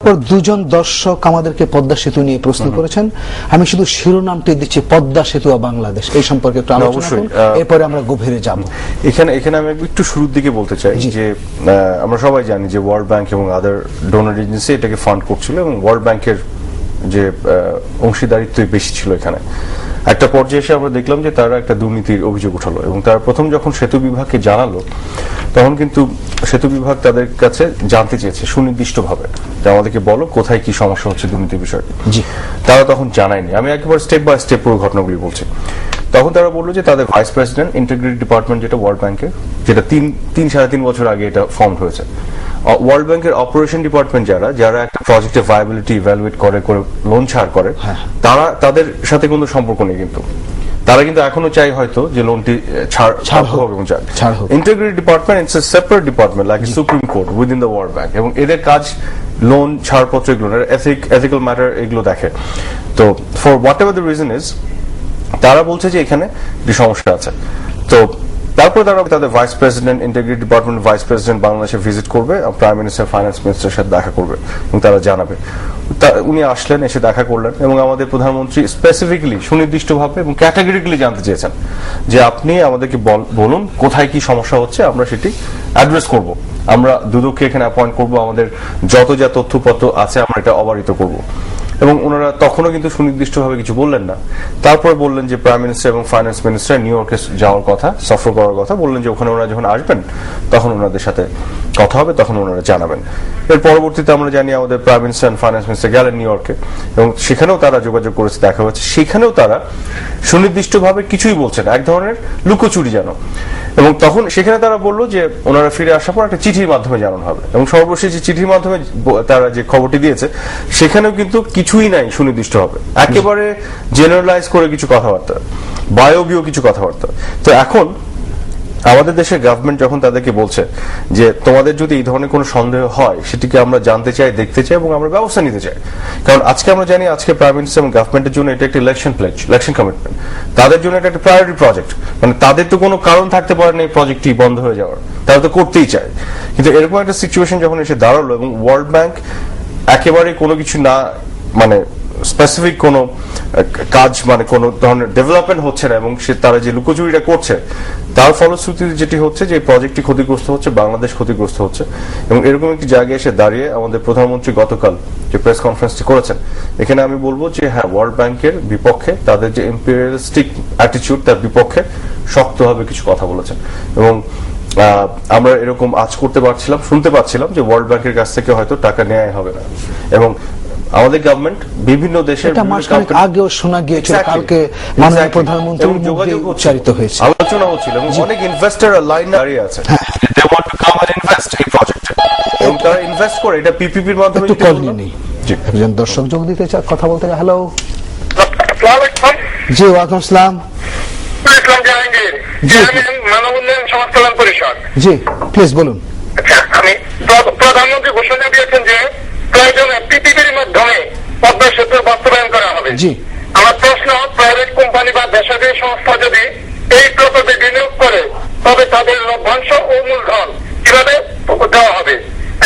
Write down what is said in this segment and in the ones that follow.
দুজন দর্শক আমাদেরকে পদ্মা সেতু নিয়ে প্রশ্ন করেছেন। আমি শুধু শিরোনামটি দিচ্ছি, পদ্মা সেতু বাংলাদেশ, এই সম্পর্কে একটু আলোচনা করুন, এরপরে আমরা গভীরে যাব। এখানে আমি একটু শুরুর দিকে বলতে চাই যে আমরা সবাই জানি যে ওয়ার্ল্ড ব্যাংক এবং আদার ডোনার এজেন্সি এটাকে ফান্ড করছিল এবং ওয়ার্ল্ড ব্যাংকের যে অংশীদারিত্বই বেশি ছিল। এখানে একটা পর্যায়ে এসে আমরা দেখলাম যে তারা একটা দুর্নীতির অভিযোগ উঠালো এবং তারা প্রথম যখন সেতু বিভাগকে জানালো তখন কিন্তু সেতু বিভাগ তাদের কাছে জানতে চেয়েছে সুনির্দিষ্টভাবে যে আমাদেরকে বলো কোথায় কি সমস্যা হচ্ছে দুর্নীতির বিষয়টি। তারা তখন জানায়নি। আমি একেবারে স্টেপ বাই স্টেপ পুরো ঘটনাগুলি বলছি। তখন তারা বললো যে তাদের ভাইস প্রেসিডেন্ট ইন্টিগ্রিটি ডিপার্টমেন্ট, যেটা ওয়ার্ল্ড ব্যাংকের, যেটা সাড়ে তিন বছর আগে এটা ফর্ম হয়েছে, ওয়ার্ল্ড ব্যাংকের অপারেশন ডিপার্টমেন্ট যারা একটা প্রজেক্টের ভায়াবিলিটি ইভ্যালুয়েট করে লোন ছাড় করে, তাদের সাথে কোনো সম্পর্ক নেই। কিন্তু তারা কিন্তু এখনো চাই হয়তো যে লোনটি ছাড় হোক এবং integrity department it's a separate department like supreme court within the world bank, এবং এদের কাজ লোন ছাড়পত্র এগুলো এথিক্যাল ম্যাটার এগুলো দেখে। তো for what ever the reason is, তারা বলছে যে এখানে একটি সমস্যা আছে। তো তারপরে তারা তাদের vice president, integrity department vice president বাংলাদেশে ভিজিট করবে, প্রাইম মিনিস্টার, ফাইন্যান্স মিনিস্টারের সাথে দেখা করবে এবং তারা জানাবে। উনি আসলেন, এসে দেখা করলেন এবং আমাদের প্রধানমন্ত্রী স্পেসিফিক্যালি সুনির্দিষ্টভাবে এবং ক্যাটাগরিক্যালি জানতে চেয়েছেন যে আপনি আমাদেরকে বলুন কোথায় কি সমস্যা হচ্ছে, আমরা সেটি অ্যাড্রেস করব। আমরা দুদককে এখানে অ্যাপয়েন্ট করব, আমাদের যত যা তথ্যপত্র আছে আমরা এটা অবারিত করব। এবং ওনারা তখনও কিন্তু সুনির্দিষ্টভাবে কিছু বললেন না। তারপরে বললেন যে প্রাইম মিনিস্টার এবং ফাইন্যান্স মিনিস্টার নিউ ইয়র্কে যাওয়ার কথা, সফর করার কথা, বললেন যে ওখানে ওনারা যখন আসবেন তখন ওনাদের সাথে কথা হবে, তখন ওনারা জানাবেন। এর পরবর্তীতে আমরা জানি আমাদের প্রাইম মিনিস্টার এবং ফাইন্যান্স মিনিস্টার গেলেন নিউ ইয়র্কে এবং সেখানেও তারা যোগাযোগ করেছে, দেখা হয়েছে। সেখানেও তারা সুনির্দিষ্টভাবে কিছুই বলছেন, এক ধরনের লুকোচুরি যেন। এবং তখন সেখানে তারা বললো যে ওনারা ফিরে আসার পর একটা চিঠির মাধ্যমে জানানো হবে, এবং সর্বশেষ যে চিঠির মাধ্যমে তারা যে খবরটি দিয়েছে সেখানেও কিন্তু কিছুই নাই সুনির্দিষ্ট হবে, একেবারে জেনারেলাইজ করে কিছু কথাবার্তা, বায়বীয় কিছু কথাবার্তা। তো এখন আমাদের দেশের গভর্নমেন্ট যখন তাদেরকে বলছে যে তোমাদের যদি এই ধরনের কোনো সন্দেহ হয় সেটিকে আমরা জানতে চাই, দেখতে চাই এবং আমরা ব্যবস্থা নিতে চাই। কারণ আজকে আমরা জানি আজকে প্রাইম মিনিস্টার এবং গভর্নমেন্টের জন্য এটা একটা ইলেকশন প্লেজ, ইলেকশন কমিটমেন্ট, তাদের জন্য এটা একটা প্রায়োরিটি প্রজেক্ট। মানে তাদের তো কোনো কারণ থাকতে পারে না এই প্রজেক্টটি বন্ধ হয়ে যাওয়ার, তারা তো করতেই চায়। কিন্তু এরকম একটা সিচুয়েশন যখন এসে দাঁড়ালো এবং ওয়ার্ল্ড ব্যাংক একেবারে কোনো কিছু না, মানে স্পেসিফিক কোনো কাজ, মানে কোনো ধরনের ডেভেলপমেন্ট হচ্ছে না এবং তারা যে লুকোচুরিটা করছে তার ফলশ্রুতিতে যেটি হচ্ছে যে প্রজেক্টটি ক্ষতিগ্রস্ত হচ্ছে, বাংলাদেশ ক্ষতিগ্রস্ত হচ্ছে। এবং এরকম একটি জায়গায় এসে দাঁড়িয়ে আমাদের প্রধানমন্ত্রী গতকাল যে প্রেস কনফারেন্সটি করেছেন, এখানে আমি বলবো যে হ্যাঁ, ওয়ার্ল্ড ব্যাংকের বিপক্ষে, তাদের যে ইম্পেরিয়ালিস্টিক অ্যাটিটিউড তার বিপক্ষে শক্তভাবে কিছু কথা বলেছেন। এবং আমরা এরকম আজ শুনতে পাচ্ছিলাম যে ওয়ার্ল্ড ব্যাংকের কাছ থেকে হয়তো টাকা নেওয়া হবে না। এবং আমাদের গভর্নমেন্ট বিভিন্ন দেশের আগেও শোনা গিয়েছিল, কালকে মাননীয় প্রধানমন্ত্রীর মুখে উচ্চারিত হয়েছে, আলোচনা হচ্ছিল এবং অনেক ইনভেস্টর লাইনে দাঁড়িয়ে আছে, they want to come and invest এই প্রজেক্টে, এবং তারা ইনভেস্ট করে এটা পিপিপির মাধ্যমে। একটু কল নিয়ে জি, একজন দর্শক যোগ দিতে চায়, কথা বলতে চায়। হ্যালো, জি ওয়ালাইকুম আসসালাম। মানব উন্নয়ন সমাজ কল্যাণ পরিষদ, জি প্লিজ বলুন। আমি প্রধানমন্ত্রী ঘোষণা দিয়েছেন যে প্রয়োজনে পিপিপির মাধ্যমে পদ্মা সেতুর বাস্তবায়ন করা হবে। জি, আমার প্রশ্ন, প্রাইভেট কোম্পানি বা বেসরকারি সংস্থা যদি এই প্রকল্পে বিনিয়োগ করে তবে তাদের লভ্যাংশ ও মূলধন কিভাবে দেওয়া হবে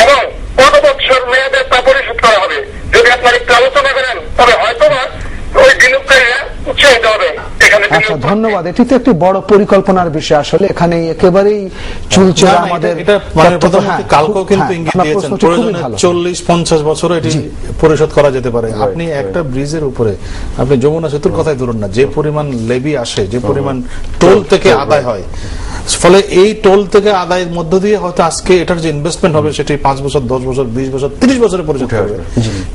এবং কত বছর মেয়াদে তা পরিশোধ করা হবে? যদি আপনারা একটু আলোচনা করেন তবে হয়তো ওই বিনিয়োগকারীরা উৎসাহিত হবে। আচ্ছা, ধন্যবাদ। এটি তো একটি বড় পরিকল্পনার বিষয়। আসলে এখানে একেবারেই চলছে আমাদের, কালকেও কিন্তু ইঙ্গিত দিয়েছেন 40-50 বছর এটি পরিশোধ করা যেতে পারে। আপনি একটা ব্রিজের উপরে, আপনি যমুনা সেতুর কথাই ধরুন না, যে পরিমাণ লেভি আসে, যে পরিমাণ টোল থেকে আদায় হয়, ফলে এই টোল থেকে আদায়ের মধ্য দিয়ে হয়তো আজকে এটার যে ইনভেস্টমেন্ট হবে সেটি 5 বছর, 10 বছর, 20 বছর, 30 বছরে পরিশোধ হবে।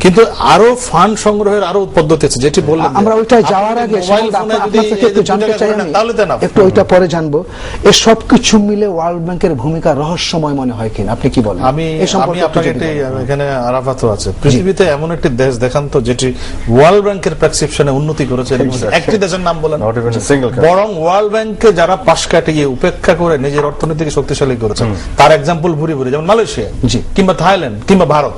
কিন্তু আরো ফান্ড সংগ্রহের আরো পদ্ধতি আছে, যেটি বললাম। আমরা ওইটাই যাওয়ার আগে একটু জানতে চাই, একটু ওইটা পরে জানবো। এই সবকিছু মিলে ওয়ার্ল্ড ব্যাংকের ভূমিকা রহস্যময় মনে হয় কিনা, আপনি কি বলেন? আমি আপনাকে এখানে আরাফাতও আছে, পৃথিবীতে এমন একটি দেশ দেখান তো যেটি ওয়ার্ল্ড ব্যাংকের প্রেসক্রিপশনে উন্নতি করেছে, একটি দেশের নাম বলেন। বরং ওয়ার্ল্ড ব্যাংকে যারা পাশ কাটিয়ে উপেক্ষা করে নিজের অর্থনীতিকে শক্তিশালী করেছে তার এক্সাম্পল ভুরি ভুরি, যেমন মালয়েশিয়া, কিংবা থাইল্যান্ড, কিংবা ভারত।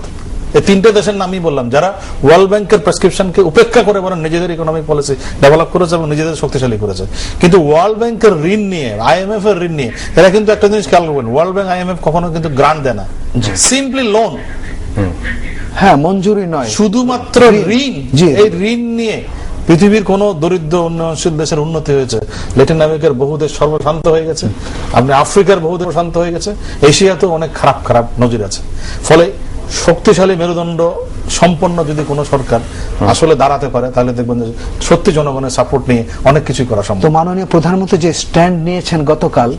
এই তিনটে দেশের নামই বললাম যারা ওয়ার্ল্ড ব্যাংকের প্রেসক্রিপশনকে উপেক্ষা করে বরং নিজেদের ইকোনমিক পলিসি ডেভেলপ করেছে এবং নিজেদের শক্তিশালী করেছে। কিন্তু ওয়ার্ল্ড ব্যাংকের ঋণ নিয়ে, আইএমএফ এর ঋণ নিয়ে এরা কিন্তু একটা জিনিস খেয়াল করবেন, ওয়ার্ল্ড ব্যাংক, আইএমএফ কখনো কিন্তু গ্রান্ট দেয় না, সিম্পলি লোন। হ্যাঁ মঞ্জুরি নয়, শুধুমাত্র ঋণ। এই ঋণ নিয়ে পৃথিবীর কোন দরিদ্র উন্নয়নশীল দেশের উন্নতি হয়েছে? ল্যাটিন আমেরিকার বহু দেশ সর্বশান্ত হয়ে গেছে, আপনি আফ্রিকার বহু দেশ শান্ত হয়ে গেছে, এশিয়াতেও অনেক খারাপ খারাপ নজির আছে। ফলে শক্তিশালী মেরুদণ্ড সম্পন্ন যদি কোনো সরকার আসলে দাঁড়াতে পারে, তাহলে দেখবেন যে সত্যি জনগণের সাপোর্ট নিয়ে অনেক কিছুই করা সম্ভব। তো মাননীয় প্রধানমন্ত্রী যে স্ট্যান্ড নিয়েছেন গতকাল,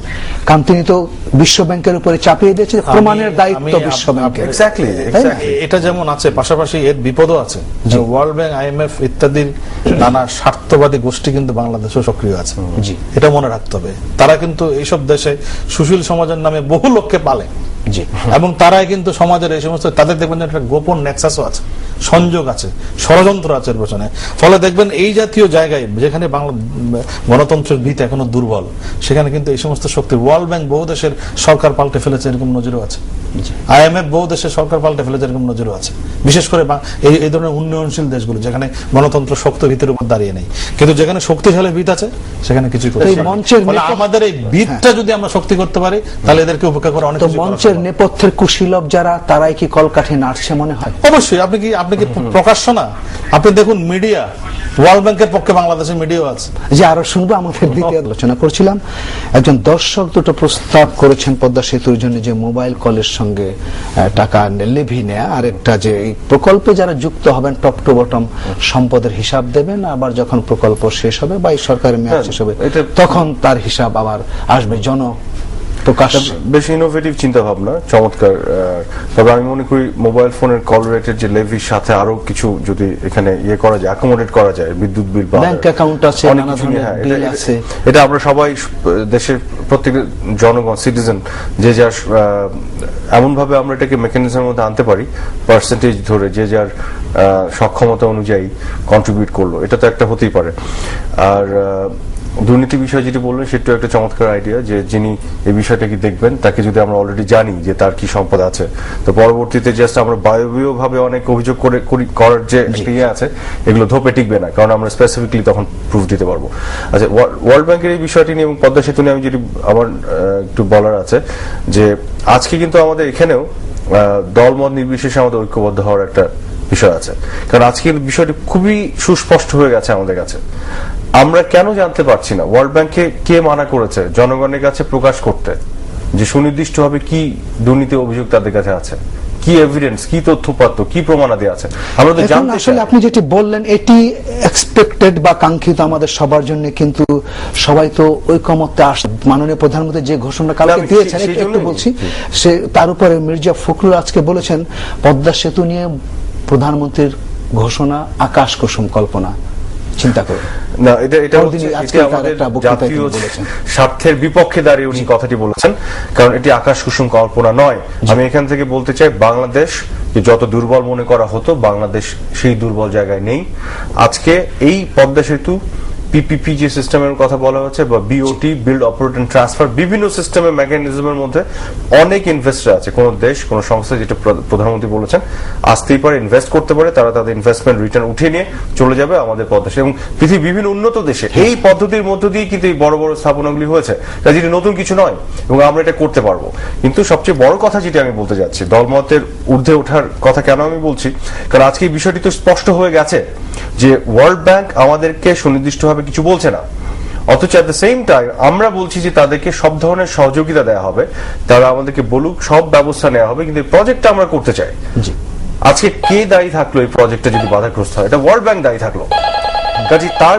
কারণ তিনি তো বিশ্ব ব্যাংকের উপরে চাপিয়ে দিয়েছে প্রমাণের দায়িত্ব বিশ্ব ব্যাংকের। এটা যেমন আছে, পাশাপাশি এর বিপদও আছে। ওয়ার্ল্ড ব্যাংক, IMF ইত্যাদির নানা স্বার্থবাদী গোষ্ঠী কিন্তু বাংলাদেশেও সক্রিয় আছে। জি, এটা মনে রাখতে হবে। তারা কিন্তু এইসব দেশে সুশীল সমাজের নামে বহু লোককে পালে। জি, এবং তারাই কিন্তু সমাজের এই সমস্ত, তাদের দেখবেন একটা গোপন নেক্সাসও আছে, সংযোগ আছে, ষড়যন্ত্র আছে এর পেছনে। ফলে দেখবেন এই জাতীয় জায়গায় যেখানে বাংলা গণতন্ত্রের ভিত এখনো দুর্বল, সেখানে কিন্তু এই সমস্ত শক্তি, ওয়ার্ল্ড ব্যাংক বহু দেশের সরকার পাল্টে ফেলেছে এরকম নজিরও আছে, IMF বহু দেশের সরকার পাল্টে ফেলেছে এরকম নজিরও আছে, বিশেষ করে এই ধরনের উন্নয়নশীল দেশগুলো যেখানে গণতন্ত্র শক্ত ভিতের উপর দাঁড়িয়ে নেই। কিন্তু যেখানে শক্তিশালী ভিত আছে সেখানে কিছুই করতে পারে। আমাদের এই ভিতটা যদি আমরা শক্তি করতে পারি, তাহলে এদেরকে উপেক্ষা করা অনেক। মঞ্চের নেপথ্যের কুশীলব যারা, তারাই কি কলকাঠি নাড়ছে মনে হয়? অবশ্যই। আপনি কি প্রকাশ্য না? আপনি দেখুন মিডিয়া, ওয়ার্ল্ড ব্যাংকের পক্ষে বাংলাদেশের মিডিয়াও আছে। যে আরো শুনবো, আমাদের দ্বিতীয় আলোচনা করছিলাম, একজন দর্শক দুটো প্রস্তাব করেছেন পদ্মা সেতুর জন্য, যে মোবাইল কলের সঙ্গে টাকা লেভি নেয়া, আর একটা যে এই প্রকল্পে যারা যুক্ত হবেন টপ টু বটম সম্পদের হিসাব দেবেন, আবার যখন প্রকল্প শেষ হবে বা এই সরকারের মেয়াদ শেষ হবে তখন তার হিসাব আবার আসবে প্রকাশ। বেশ ইনোভেটিভ চিন্তা ভাবনা, চমৎকার। তবে আমি মনে করি মোবাইল ফোনের কল রেটের যে লেভির সাথে আরো কিছু যদি এখানে করা যায়, অ্যাকোমোডেট করা যায়, বিদ্যুৎ বিল বা ব্যাংক অ্যাকাউন্ট আছে, অনেক কিছু, এটা আমরা সবাই দেশের প্রত্যেক জনগণ, সিটিজেন, যে যার এমন ভাবে আমরা এটাকে মেকানিজমের মধ্যে আনতে পারি, পার্সেন্টেজ ধরে যে যার সক্ষমতা অনুযায়ী কন্ট্রিবিউট করলো, এটা তো একটা হতেই পারে। আর দুর্নীতি বিষয় যেটি বললেন সেটাও একটা চমৎকার আইডিয়া, যে যিনি এই বিষয়টাকে দেখবেন তাকে যদি আমরা অলরেডি জানি যে তার কি সম্পদ আছে, তো পরবর্তীতে জাস্ট আমরা বায়বীয় ভাবে অনেক অভিযোগ করার যে ইয়ে আছে, এগুলো ধোপে টিকবে না, কারণ আমরা স্পেসিফিকলি তখন প্রুফ দিতে পারবো। আচ্ছা, ওয়ার্ল্ড ব্যাংকের এই বিষয়টি নিয়ে এবং পদ্মা সেতু নিয়ে আমি যদি আমার একটু বলার আছে, যে আজকে কিন্তু আমাদের এখানেও দলমত নির্বিশেষে আমাদের ঐক্যবদ্ধ হওয়ার একটা বিষয় আছে, কারণ আজকে বিষয়টি খুবই সুস্পষ্ট হয়ে গেছে আমাদের কাছে। আমরা কেন জানতে পারছি না ওয়ার্ল্ড ব্যাংকে কে মানা করেছে জনগণের কাছে প্রকাশ করতে, যে সুনির্দিষ্টভাবে কি দুর্নীতি অভিযোগ তাদের কাছে আছে, কি এভিডেন্স, কি তথ্যপাত্র, কি প্রমাণাদি আছে, আমরা তো জানতে। আসলে আপনি যেটি বললেন এটি এক্সপেক্টেড বা কাঙ্ক্ষিত আমাদের সবার জন্য, কিন্তু সবাই তো ঐকমত্যে আসে। মাননীয় প্রধানমন্ত্রী যে ঘোষণা কালকে দিয়েছেন, একটু বলছি, সে তার উপরে মির্জা ফখরুল আজকে বলেছেন পদ্মা সেতু নিয়ে প্রধানমন্ত্রীর ঘোষণা আকাশ কুসুম কল্পনা। চিন্তা করুন না, এটা আমাদের জাতীয় স্বার্থের বিপক্ষে দাঁড়িয়ে উনি কথাটি বলেছেন, কারণ এটি আকাশ কুসুম কল্পনা নয়। আমি এখান থেকে বলতে চাই, বাংলাদেশ যত দুর্বল মনে করা হতো, বাংলাদেশ সেই দুর্বল জায়গায় নেই। আজকে এই পদ্মা সেতু PPP যে সিস্টেমের কথা বলা হচ্ছে, বা BOT, build operate and transfer, বিভিন্ন সিস্টেমের মেকানিজমের মধ্যে অনেক ইনভেস্টর আছে। কোন দেশ, কোন সংস্থা, যেটা প্রধানমন্ত্রী বলেছেন, আসতেই পারে, ইনভেস্ট করতে পারে, তারা তাদের ইনভেস্টমেন্ট রিটার্ন উঠিয়ে নিয়ে চলে যাবে আমাদের পদ্মা সেতু। এবং পৃথিবীর বিভিন্ন উন্নত দেশে এই পদ্ধতির মধ্য দিয়ে কিন্তু এই বড় বড় স্থাপনাগুলি হয়েছে, তাই যেটি নতুন কিছু নয়, এবং আমরা এটা করতে পারবো। কিন্তু সবচেয়ে বড় কথা যেটি আমি বলতে যাচ্ছি, দলমতের ঊর্ধ্বে ওঠার কথা কেন আমি বলছি, কারণ আজকে এই বিষয়টি তো স্পষ্ট হয়ে গেছে যে ওয়ার্ল্ড ব্যাংক আমাদেরকে সুনির্দিষ্টভাবে কিছু বলছে না, অথচ এট দ্য সেম টাইম আমরা বলছি যে তাদেরকে সব ধরনের সহযোগিতা দেওয়া হবে, তারা আমাদেরকে বলুক, সব ব্যবস্থা নেওয়া হবে, কিন্তু এই প্রজেক্টটা আমরা করতে চাই। আজকে কে দায়ী থাকলো এই প্রজেক্টটা যদি বাধাগ্রস্ত হয়? এটা ওয়ার্ল্ড ব্যাংক দায়ী থাকলো। কাজে তার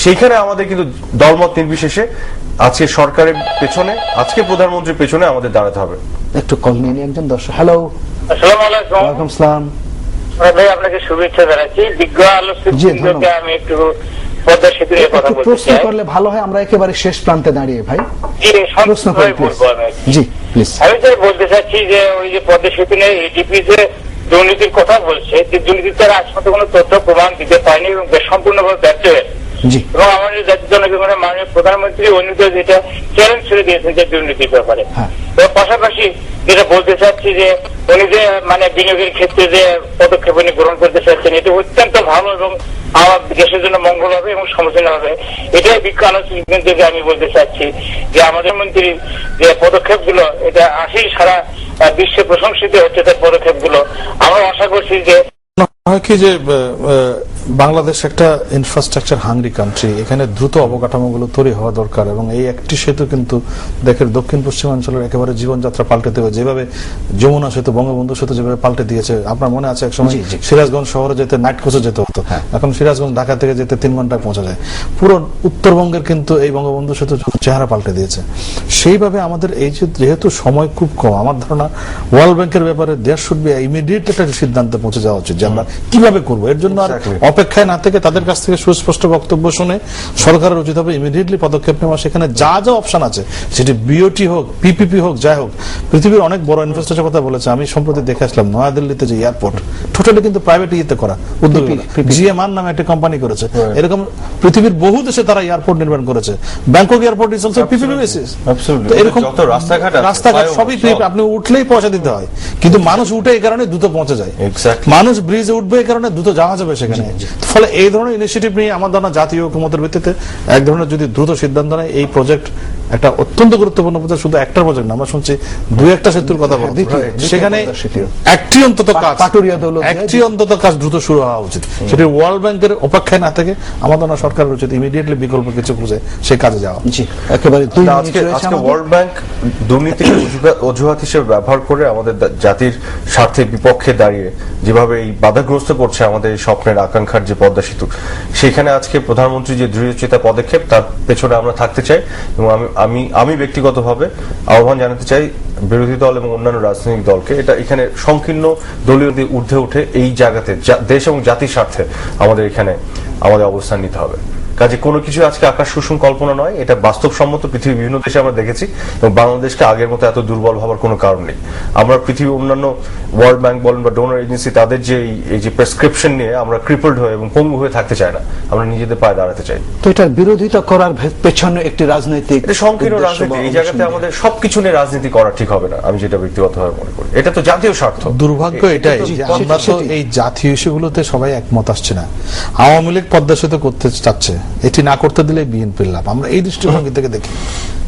সেইখানে আমাদের কিন্তু দলমত নির্বিশেষে আজকে সরকারের পেছনে, আজকে প্রধানমন্ত্রীর পেছনে আমাদের দাঁড়াতে হবে। একটু কল নিয়ে একজন দর্শক। হ্যালো, আসসালামু আলাইকুম। ওয়ালাইকুম আসসালাম ভাই, আপনাকে শুভেচ্ছা জানাচ্ছি। বিজ্ঞ আলোচনাকে আমি একটু পদ্মা সেতু নিয়ে কথা বলতে চাই। প্রশ্ন করলে ভালো হয়, আমরা একেবারে শেষ প্রান্তে দাঁড়িয়ে। ভাই প্রশ্ন করুন জি প্লিজ। আমি তো বলতে চাচ্ছি যে ওই যে পদ্মা সেতু নিয়ে ADP যে দুর্নীতির কথা বলছে, যে দুর্নীতির তারা আজ পর্যন্ত কোনো তথ্য প্রমাণ দিতে পারেনি এবং সম্পূর্ণভাবে ব্যর্থ হয়েছে। এবং আমাদের জাতির জনগণের মাননীয় প্রধানমন্ত্রী অন্যত যেটা চ্যালেঞ্জ ছেড়ে দিয়েছেন যে দুর্নীতির ব্যাপারে। এবং পাশাপাশি যেটা বলতে চাচ্ছি যে উনি যে বিনিয়োগের ক্ষেত্রে যে পদক্ষেপ উনি গ্রহণ করতে চাচ্ছেন, এটি অত্যন্ত ভালো এবং আমার দেশের জন্য মঙ্গল হবে এবং সমালোচনা হবে। এটাই বিজ্ঞান থেকে আমি বলতে চাচ্ছি যে আমাদের মন্ত্রীর যে পদক্ষেপগুলো এটা আসেই সারা বিশ্বে প্রশংসিত হচ্ছে তার পদক্ষেপগুলো। আমরা আশা করছি যে হয় কি যে বাংলাদেশ একটা ইনফ্রাস্ট্রাকচার হাংরি কান্ট্রি, এখানে দ্রুত অবকাঠামোগুলো তৈরি হওয়া দরকার এবং এই একটি সেতু কিন্তু দেশের দক্ষিণ পশ্চিমাঞ্চলের একেবারে জীবনযাত্রা পাল্টে দেবে। যেভাবে যমুনা সেতু, বঙ্গবন্ধু সেতু যেভাবে পাল্টে দিয়েছে, আপনার মনে আছে একসময় সিরাজগঞ্জ শহরে যেতে নাইট কোচে যেতে হতো, এখন সিরাজগঞ্জ ঢাকা থেকে যেতে 3 ঘন্টায় পৌঁছা যায়। পুরো উত্তরবঙ্গের কিন্তু এই বঙ্গবন্ধু সেতু চেহারা পাল্টে দিয়েছে। সেইভাবে আমাদের এই যেহেতু সময় খুব কম, আমার ধারণা ওয়ার্ল্ড ব্যাংকের ব্যাপারে দেশ শুড বি ইমিডিয়েট একটা সিদ্ধান্তে পৌঁছে যাওয়া উচিত যে আমরা কিভাবে করবো। এর জন্য আর অপেক্ষায় না থেকে তাদের কাছ থেকে সুস্পষ্ট বক্তব্য শুনে সরকারের উচিত হবে ইমিডিয়েটলি পদক্ষেপ নেওয়া। সেখানে যা যা অপশন আছে, সেটি বিওটি হোক, পিপিপি হোক, যাই হোক, পৃথিবীর অনেক বড় ইনভেস্টরের কথা বলেছে। আমি সম্প্রতি দেখে আসলাম নয়াদিল্লিতে যে এয়ারপোর্ট টোটালি কিন্তু প্রাইভেট ইয়েতে করা, উদ্যোগী জিএমআর নামে একটা কোম্পানি করেছে। এরকম পৃথিবীর বহু দেশে তারা এয়ারপোর্ট নির্মাণ করেছে। Bangkok airport is also PPP basis. এরকম রাস্তাঘাট সবই আপনি উঠলেই পয়সা দিতে হয়, কিন্তু মানুষ উঠে এই কারণে দ্রুত পৌঁছে যায়। মানুষ ব্রিজে উঠবে এই কারণে দ্রুত যাওয়া যাবে সেখানে। ফলে এই ধরনের ইনিশিয়েটিভ নিয়ে আমার ধারণা জাতীয় ঐকমত্যের ভিত্তিতে এক ধরনের যদি দ্রুত সিদ্ধান্ত নেয়, এই প্রজেক্ট একটা অত্যন্ত গুরুত্বপূর্ণ প্রজেক্ট, শুধু একটার প্রজেক্ট না, আমরা শুনছি 2-1টা সেতুর কথা বলছি, সেখানে একটি অন্তত কাজ দ্রুত শুরু হওয়া উচিত। সেটি ওয়ার্ল্ড ব্যাংকের অপেক্ষায় না থেকে আমার ধারণা সরকারের উচিত ইমিডিয়েটলি বিকল্প কিছু খুঁজে সেই কাজে যাওয়া। একেবারে আজকে ওয়ার্ল্ড ব্যাংক দুর্নীতিকে অজুহাত হিসেবে ব্যবহার করে আমাদের জাতির স্বার্থে বিপক্ষে দাঁড়িয়ে যেভাবে এই বাধাগ্রস্ত করছে আমাদের স্বপ্নের আকাঙ্ক্ষার যে পদ্মা সেতু, সেখানে আজকে প্রধানমন্ত্রী যে দৃঢ়চেতা পদক্ষেপ, তার পেছনে আমরা থাকতে চাই এবং আমি ব্যক্তিগতভাবে আহ্বান জানাতে চাই বিরোধী দল এবং অন্যান্য রাজনৈতিক দলকে, এটা এখানে সংকীর্ণ দলীয় ঊর্ধ্বে উঠে এই জায়গাতে দেশ এবং জাতির স্বার্থে আমাদের এখানে আমাদের অবস্থান নিতে হবে। কাজে কোনো কিছু আজকে আকাশ কুসুম কল্পনা নয়, এটা বাস্তবসম্মত। পৃথিবীর বিভিন্ন দেশে আমরা দেখেছি এবং বাংলাদেশকে আগের মতো এত দুর্বল ভাবার কোনো কারণ নেই। আমরা পৃথিবীর অন্যান্য ওয়ার্ল্ড ব্যাংক বলেন বা ডোনার এজেন্সি, তাদের যে এই যে প্রেসক্রিপশন নিয়ে আমরা ক্রিপলড হয়ে এবং পঙ্গু হয়ে থাকতে চাই না, আমরা নিজেদের পায়ে দাঁড়াতে চাই। তো এটার বিরোধিতা করার পেছনে একটি রাজনৈতিক সংকীর্ণ রাজনীতি, এই জায়গাতে আমাদের সবকিছু নিয়ে রাজনীতি করা ঠিক হবে না, আমি যেটা ব্যক্তিগতভাবে মনে করি। এটা তো জাতীয় স্বার্থ। দুর্ভাগ্য এটাই যে আমরা তো এই জাতীয় ইস্যুগুলোতে সবাই একমত আসছে না। আওয়ামী লীগ পদ্মা সেতু করতে চাচ্ছে, এটি না করতে দিলে বিএনপির লাভ, আমরা এই দৃষ্টিভঙ্গি থেকে দেখি।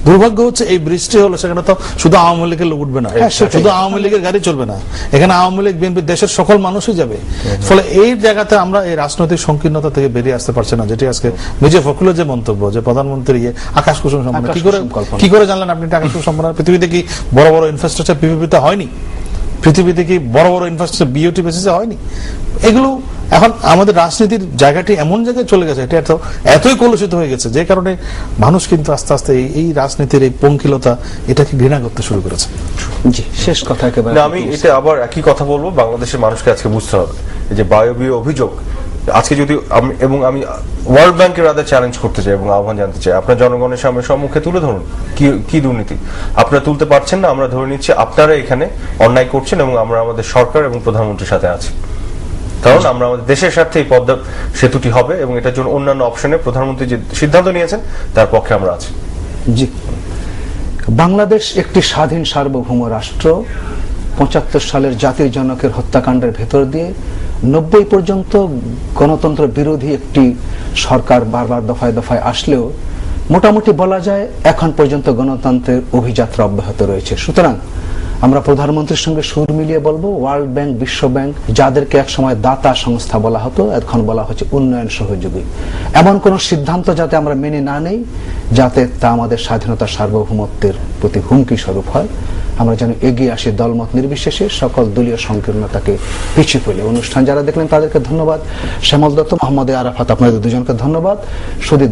দুর্ভাগ্য হচ্ছে এই বৃষ্টি হলো সেখানে তো শুধু আওয়ামী লীগের লোক উঠবে না, শুধু আওয়ামী লীগের গাড়ি চলবে না, এখানে আওয়ামী লীগ বিএনপি দেশের সকল মানুষই যাবে। ফলে এই জায়গাতে আমরা এই রাজনৈতিক সংকীর্ণতা থেকে বেরিয়ে আসতে পারছি না, যেটি আজকে মির্জা ফখরুলের যে মন্তব্য যে প্রধানমন্ত্রী আকাশ কুসুম সম্পন্ন, কি করে জানলেন আপনি আকাশ কুসুম সম্পন্ন? পৃথিবীতে কি বড় বড় ইনফ্রাস্ট্রাকচার পিপিপিতে হয়নি? পৃথিবীতে কি বড় বড় ইনফ্রাস্ট্রাকচার বিওটি বেসিসে হয়নি? এগুলো এখন আমাদের রাজনীতির জায়গাটি এমন জায়গায় চলে গেছে, এটা এতই কলুষিত হয়ে গেছে যে কারণে মানুষ কিন্তু আস্তে আস্তে এই রাজনীতির এই পঙ্কিলতা এটাকে ঘৃণা করতে শুরু করেছে। জি, শেষ কথা একেবারে আমি এটা আবার একই কথা বলবো, বাংলাদেশের মানুষকে আজকে বুঝতে হবে যে বায়বীয় অভিযোগ আজকে যদি আমি ওয়ার্ল্ড ব্যাংকের রাতে চ্যালেঞ্জ করতে চাই এবং আহ্বান জানতে চাই, আপনার জনগণের সামনে সম্মুখে তুলে ধরুন কি দুর্নীতি আপনারা তুলতে পারছেন না। আমরা ধরে নিচ্ছি আপনারা এখানে অন্যায় করছেন এবং আমরা আমাদের সরকার এবং প্রধানমন্ত্রীর সাথে আছি, কারণ আমরা আমাদের দেশের স্বার্থে এই পদ্মা সেতুটি হবে এবং এটার জন্য অন্যান্য অপশনে প্রধানমন্ত্রী যে সিদ্ধান্ত নিয়েছেন তার পক্ষে আমরা আছি। জি, বাংলাদেশ একটি স্বাধীন সার্বভৌম রাষ্ট্র। ৭৫ সালের জাতির জনকের হত্যাকাণ্ডের ভেতর দিয়ে ৯০ পর্যন্ত গণতন্ত্র বিরোধী একটি সরকার বারবার দফায় দফায় আসলেও মোটামুটি বলা যায় এখন পর্যন্ত গণতন্ত্রের অভিযাত্রা অব্যাহত রয়েছে। সুতরাং আমরা প্রধানমন্ত্রীর সঙ্গে সুর মিলিয়ে বলবো, ওয়ার্ল্ড ব্যাংক, বিশ্ব ব্যাংক, যাদেরকে একসময় দাতা সংস্থা বলা হতো, এখন বলা হচ্ছে উন্নয়ন সহযোগী, এমন কোন সিদ্ধান্ত যাতে আমরা মেনে না নেই যাতে তা আমাদের স্বাধীনতা সার্বভৌমত্বের প্রতি হুমকি স্বরূপ হয়। আমরা যেন এগিয়ে আসি দলমত নির্বিশেষে, সকল দলীয় সংকীর্ণতাকে পিছিয়ে ফেলে। অনুষ্ঠান যারা দেখলেন তাদেরকে ধন্যবাদ। শ্যামল দত্ত, মোহাম্মদ আরাফাত, আপনাদের দুজনকে ধন্যবাদ। শুধু